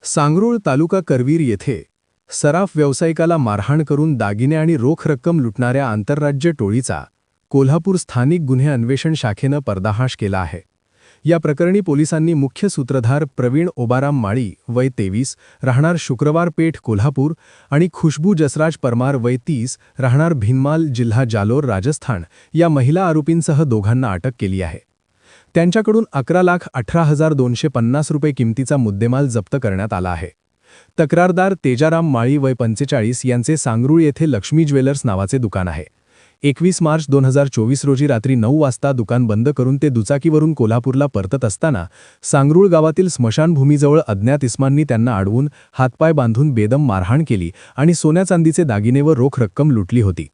सांगरूळ तालुका करवीर येथे सराफ व्यावसायिकाला मारहाण करून दागिने आणि रोख रक्कम लुटणाऱ्या आंतरराज्य टोळीचा कोल्हापूर स्थानिक गुन्हे अन्वेषण शाखेनं पर्दाफाश केला आहे। या प्रकरणी पोलिसांनी मुख्य सूत्रधार प्रवीण ओबाराम माळी वय 23 राहणार शुक्रवार पेठ कोल्हापूर आणि खुशबू जसराज परमार वय 30 राहणार भिनमाल जिल्हा जालोर राजस्थान या महिला आरोपींसह दोघांना अटक केली आहे। त्यांच्याकडून 11,18,250 रुपये किमतीचा मुद्देमाल जप्त करण्यात आला आहे। तक्रारदार तेजाराम माळी वय 45 यांचे सांगरूळ येथे लक्ष्मी ज्वेलर्स नावाचे दुकान आहे। 21 मार्च 2024 रोजी रात्री 9 वाजता दुकान बंद करून ते दुचाकीवरून कोल्हापूरला परतत असताना सांगरूळ गावातील स्मशानभूमीजवळ अज्ञात इस्मांनी त्यांना अडवून हातपाय बांधून बेदम मारहाण केली आणि सोन्या चांदीचे दागिने व रोख रक्कम लुटली होती।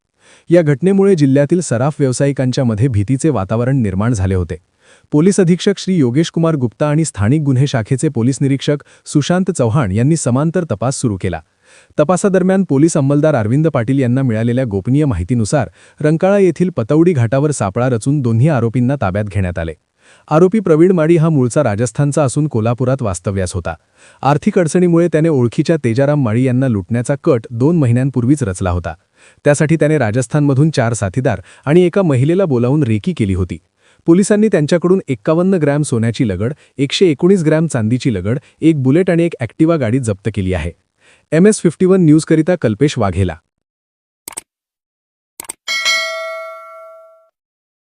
या घटनेमुळे जिल्ह्यातील सराफ व्यावसायिकांच्या मध्ये भीतीचे वातावरण निर्माण झाले होते। पोलीस अधीक्षक श्री योगेश कुमार गुप्ता आणि स्थानिक गुन्हे शाखेचे पोलीस निरीक्षक सुशांत चव्हाण यांनी समांतर तपास सुरू केला। तपासादरम्यान पोलीस अंमलदार अरविंद पाटील यांना मिळालेल्या गोपनीय माहितीनुसार रंकाळा येथील पतौडी घाटावर सापळा रचून दोन्ही आरोपींना ताब्यात घेण्यात आले। आरोपी प्रवीण माळी हा मूळचा राजस्थानचा असून कोल्हापुरात वास्तव्यास होता। आर्थिक अडचणीमुळे त्याने ओळखीच्या तेजाराम माळी यांना लुटण्याचा कट 2 महिन्यांपूर्वीच रचला होता। त्यासाठी त्याने राजस्थानमधून 4 साथीदार आणि एका महिलेला बोलावून रेकी केली होती। पोलिसांनी त्यांच्याकडून 51 ग्रॅम सोन्याची लगड, 119 ग्रॅम चांदीची लगड, एक बुलेट आणि एक ॲक्टिवा गाडी जप्त केली आहे। MS51 न्यूजकरिता कल्पेश वाघेला।